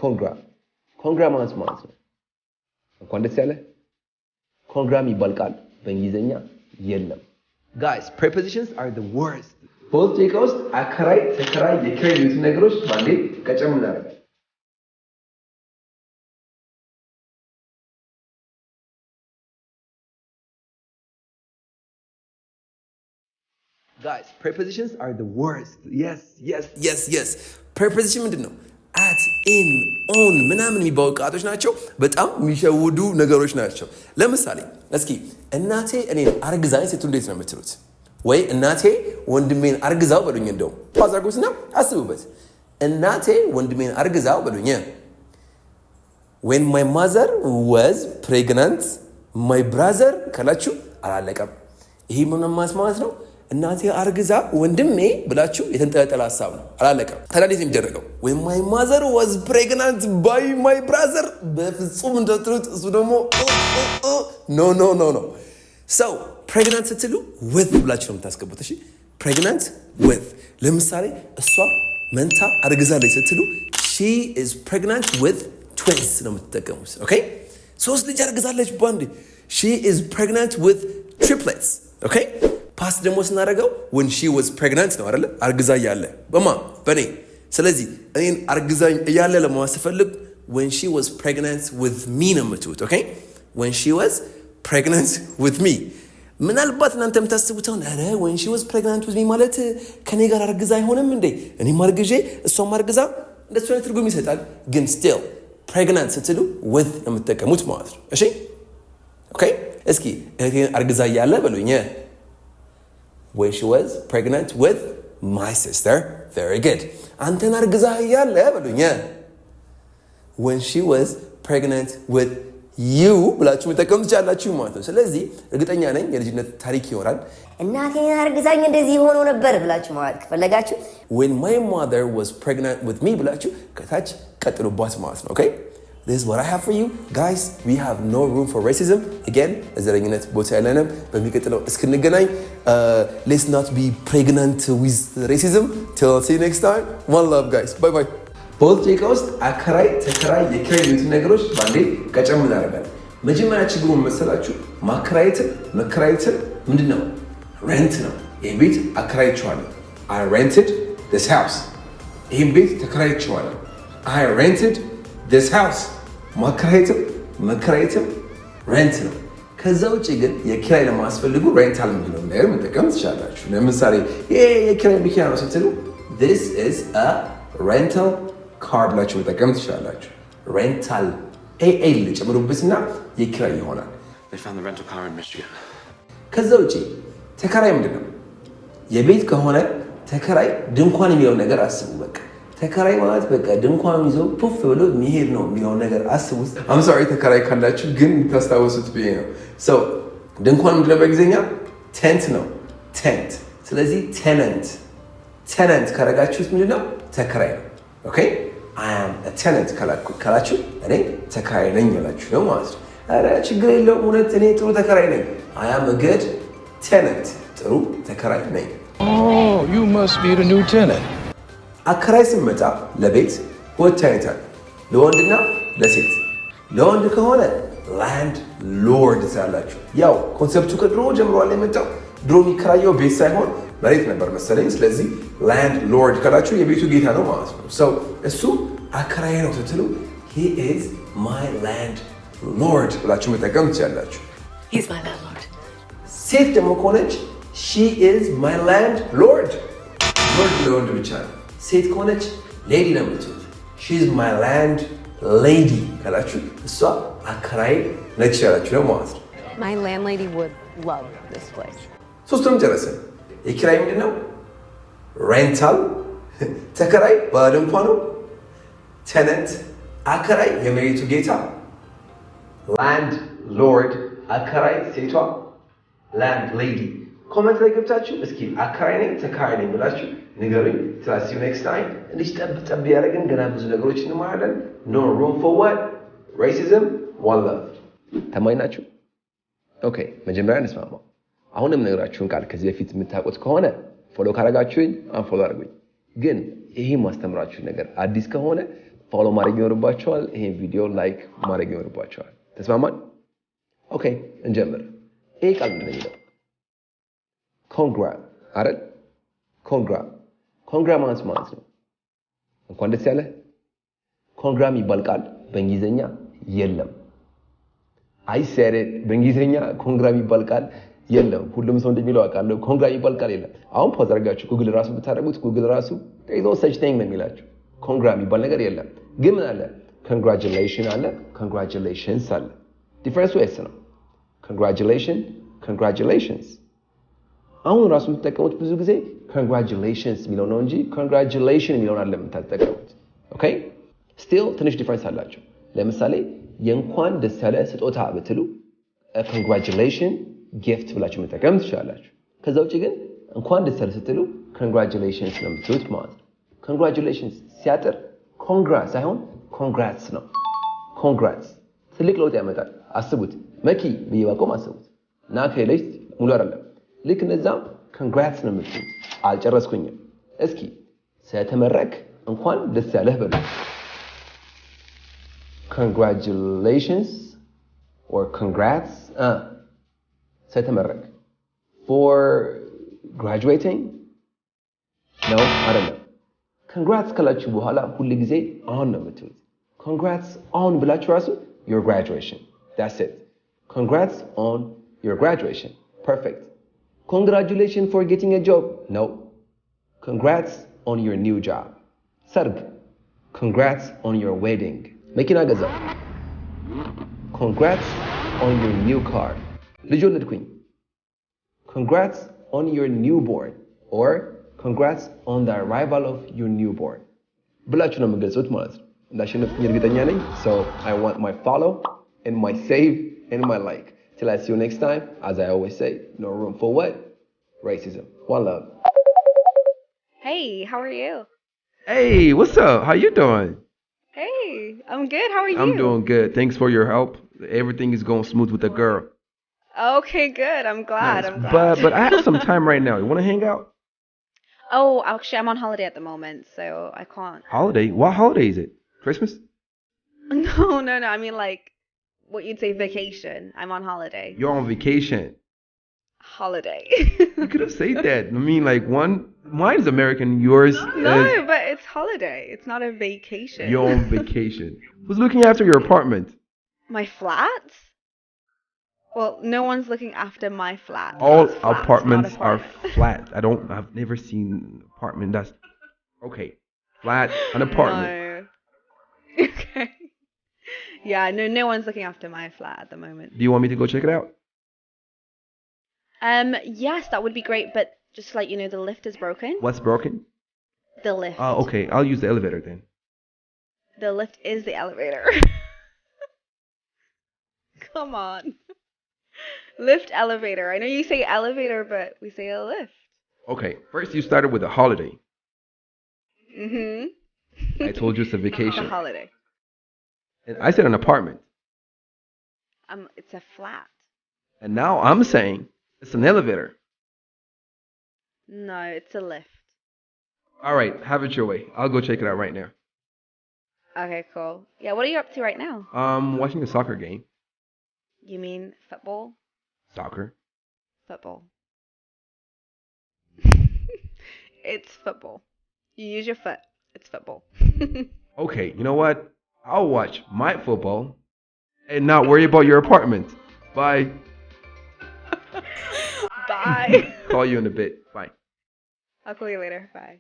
ኮንግራ ማለት ነው እንኳን ደስ ያለ ኮንግራ የሚባል ቃል በእንግሊዘኛ የለም guys prepositions are the worst both ደቂቃ ውስጥ አከራይ ተከራይ የኪራይ የሚሉት ነገሮች ባንዴ ቀጨም እናደርጋለን guys prepositions are the worst yes preposition ምንድነው at in on ምናምን የሚባሉ ቃላቶች ናቸው በጣም የሚሸውዱ ነገሮች ናቸው ለምሳሌ እስኪ እናቴ እኔን አርግዛኝ ስትሉ እንዴት ነው የምትሉት ወይ እናቴ ወንድሜን አርግዛው በሉኝ እንደው ፓዝ አድርጉትና አስቡበት እናቴ ወንድሜን አርግዛው በሉኝ when my mother was pregnant my brother ካላችሁ አላለቀም ይሄ ምን ማለት ነው እናቴ አርግዛ ወንድሜ ብላችሁ የተንጠለጠለ ሐሳብ ነው አላለቀም ታዲያ እንዴት የሚደረገው when my mother was pregnant by my brother በፍጹም እንደትሉት እሱ ደግሞ no so pregnant ስትሉ with ብላችሁ ነው የምታስገቡት እሺ pregnant with ለምሳሌ እሷ መንታ አርግዛለች ስትሉ she is pregnant with twins ነው የምትጠቀሙት okay ሶስት ልጅ አርግዛለች ባንዴ she is pregnant with triplets okay past ደግሞ ስናደርገው when she was pregnant ነው አይደል አርግዛ ያለ በኔ ስለዚህ እኔን አርግዛኝ እያለ ለማስፈልግ when she was pregnant with me ነው የምትሉት okay when she was pregnant with me ምናልባት እናንተ የምታስቡት አረ when she was pregnant with me ማለት ከኔ ጋር አርግዛ አይሆንም እንዴ እኔ ማርግዤ እሷም አርግዛ እንደሱ አይነት ትርጉም ይሰጣል ግን still pregnant ስትሉ with ነው የምትጠቀሙት ማለት ነው እሺ okay እስኪ እኔን አርግዛ ያለ በሉኝ when she was pregnant with my sister very good አንተን አርግዛ ያለ በሉኝ when she was pregnant with you ብላችሁ መጠቀም ትችላላችሁ ማለት ነው ስለዚህ እርግጠኛ ነኝ የልጅነት ታሪክ ይሆናል እናቴን አርግዛኝ እንደዚህ ሆኖ ነበር ብላችሁ ማለት ከፈለጋችሁ when my mother was pregnant with me ብላችሁ ከታች ቀጥሉባት ማለት ነው okay this is what I have for you guys we have no room for racism again ዘረኝነት ቦታ ያለንም በሚቀጥለው እስክንገናኝ let's not be pregnant with racism till see you next time one love guys bye bye both ደቂቃ ውስጥ አከራይ ተከራይ የኪራይ የሚሉት ነገሮች ባንዴ ቀጨም እናደርጋለን መጀመሪያ ችግሩን መሰላችሁ ማከራየትን መከራየትን ምንድነው rent ነው ይሄን ቤት አከራይቼዋለሁ I rented this house ይሄን ቤት ተከራይቼዋለሁ I rented this house ማከራየትም መከራየትም rent ነው ከዛ ውጪ ግን የኪራይ ለማስፈልጉ rental ምንድነው ነገር መጠቀም ትችላላችሁ ለምሳሌ ይሄ የኪራይ መኪና ነው ስትሉ this is a rental car ብላችሁ መጠቀም ትችላላችሁ rental AL ጨምሩበትና የኪራይ ይሆናል they found the rental car in Michigan ከዛ ውጪ ተከራይ ምንድነው የቤት ከሆነ ተከራይ ድንኳን የሚለው ነገር አስቡ በቃ ተከራይ ማለት በቃ ድንኳን ይዞ ፑፍ ብሎ የሚሄድ ነው የሚለው ነገር አስቡ I'm sorry ተከራይ ካላችሁ ግን ታስታውሱት ብዬ ነው so ድንኳን ምንድነው በእንግሊዘኛ tent ነው tent ስለዚህ tenant ካረጋችሁት ምንድነው ተከራይ ነው okay I am a tenant ካላችሁ እኔ ተከራይ ነኝ ያላችሁ ነው ማለት ነው አረ ችግር የለውም እውነት እኔ ጥሩ ተከራይ ነኝ I am a good tenant ጥሩ ተከራይ ነኝ oh you must be the new tenant አከራይ ስመጣ ለቤት ሁለት አይነት አለ ለወንድና ለሴት ለወንድ ከሆነ ላንድ ሎርድ ትላላችሁ ያው ኮንሰፕቱ ከድሮ ጀምሮ የመጣው ድሮ የሚከራየው ቤት ሳይሆን መሬት ነበር መሰለኝ ስለዚህ ላንድ ሎርድ ካላችሁ የቤቱ ጌታ ነው ማለት ነው so እሱ አከራይ ነው ስትሉ he is my land lord ብላችሁ መጠቀም ትችላላችሁ he's my landlord ሴት ደግሞ ከሆነች she is my land lord ለወንድ ብቻ ነው ሴት ከሆነች ሌዲ ነው የምትሉት she is my land lady ካላችሁ እሷ አከራይ ነች ያላችሁ ነው ማለት ነው my landlady would love this place ሶስቱንም ጨረስን የኪራይ ምንድነው ሬንታል ተከራይ ባለድንኳኑ tenant አከራይ የመሬቱ ጌታ land lord አከራይ ሴቷ land lady ኮሜንት ላይ ገብታችሁ እስኪ አከራይ ነኝ ተከራይ ነኝ ብላችሁ ንገሩኝ see you next time እንዲህ ጠብ ያደረግን ገና ብዙ ነገሮች እንማራለን no room for what racism one love ተማኝ ናችሁ ኦኬ መጀመሪያ እንስማማው አሁንም ነገራችሁን ቃል ከዚህ በፊት የምታውቁት ከሆነ ፎሎ ካረጋችሁኝ አንፎሎ አድርጉኝ ግን ይሄ ማስተምራችሁ ነገር አዲስ ከሆነ ፎሎ ማድረግ ይኖርባቸዋል። ይሄን ቪዲዮ ላይክ ማድረግ ይኖርባቸዋል። ተስማማን? ኦኬ እንጀምር። ይሄ ቃል ምንድን ነው የሚለው? ኮንግራ አይደል? ኮንግራ ማለት ነው እንኳን ደስ ያለህ። ኮንግራ የሚባል ቃል በእንግሊዝኛ የለም። አይ ሴድ ኢት። በእንግሊዝኛ ኮንግራ የሚባል ቃል የለም። ሁሉም ሰው እንደሚለው አውቃለሁ። ኮንግራ የሚባል ቃል የለም። አሁን ፖዝ አድርጋችሁ ጉግል ራሱ ብታደርጉት ጉግል ራሱ there is no such thing ነው የሚላችሁ። ኮንግራ የሚባል ነገር የለም። ግን ምን አለ? ኮንግራቹሌሽን አለ፣ ኮንግራቹሌሽንስ አለ። ዲፈረንሱ ኤስ ነው። ኮንግራቹሌሽንስ። አሁን ራሱ የምትጠቀሙት ብዙ ጊዜ ኮንግራቹሌሽንስ የሚለው ነው እንጂ ኮንግራቹሌሽን የሚለውን አይደለም የምትጠቀሙት። ኦኬ ስቲል ትንሽ ዲፈረንስ አላቸው። ለምሳሌ የእንኳን ደስ ያለ ስጦታ ብትሉ ኮንግራቹሌሽን ጊፍት ብላችሁ መጠቀም ትችላላችሁ። ከዛ ውጭ ግን እንኳን ደስ ያለ ስትሉ ኮንግራቹሌሽንስ ነው የምትሉት ማለት ነው። ኮንግራቹሌሽንስ ሲያጥር ኮንግራ ሳይሆን ኮንግራትስ ነው። ኮንግራትስ ትልቅ ለውጥ ያመጣል። አስቡት፣ መኪ ብዬ ባቆም አስቡት እና ከሌለች ሙሉ አይደለም። ልክ እነዛም ኮንግራትስ ነው የምትሉት። አልጨረስኩኝም። እስኪ ስለተመረቅ እንኳን ደስ ያለህ በሉ። Congratulations or congrats. ስለተመረቅ for graduating no አይደለም። congrats ካላችሁ በኋላ ሁሉ ጊዜ on ነው የምትሉት። congrats on ብላችሁ ራሱ your graduation. That's it. Congrats on your graduation. Perfect. Congratulations for getting a job. No. Congrats on your new job. ሰርግ. Congrats on your wedding. መኪና ገዛ. Congrats on your new car. ልጅ ወለድኩኝ. Congrats on your newborn or congrats on the arrival of your newborn. ብላችሁ ነው የምገልጹት ማለት ነው። እንዳሸነፍኩኝ እርግጠኛ ነኝ. So I want my follow and my save and my like. Till I see you next time, as I always say, no room for what? Racism. One love. Hey, how are you? Hey, what's up? How you doing? Hey, I'm good. How are you? I'm doing good. Thanks for your help. Everything is going smooth with the girl. Okay, good. I'm glad. Nice. I'm glad. But I have some time right now. You want to hang out? Oh, actually, I'm on holiday at the moment, so I can't. Holiday? What holiday is it? Christmas? No. I mean, like, what you'd say vacation. I'm on holiday. You're on vacation. Holiday. You could have said that. I mean, like mine is American. Yours No, is. but it's holiday. It's not a vacation. You're on vacation. Who's looking after your apartment? My flat? Well, no one's looking after my flat. All It's flats, apartments not are apartments. flat. I've never seen an apartment that's okay. Flat, an apartment. No. Okay. Yeah, no one's looking after my flat at the moment. Do you want me to go check it out? Yes, that would be great, but just to let you know, the lift is broken. What's broken? The lift. Oh, okay. I'll use the elevator then. The lift is the elevator. Come on. Lift, elevator. I know you say elevator, but we say a lift. Okay. First, you started with a holiday. Mm-hmm. I told you it's a vacation. A holiday. And I said an apartment. It's a flat. And now I'm saying it's an elevator. No, it's a lift. All right. Have it your way. I'll go check it out right now. Okay, cool. Yeah, what are you up to right now? Watching a soccer game. You mean football? Soccer. Football. It's football. You use your foot. It's football. Okay. You know what? I'll watch my football and not worry about your apartment. Bye. Bye. Call you in a bit. Bye. I'll call you later. Bye.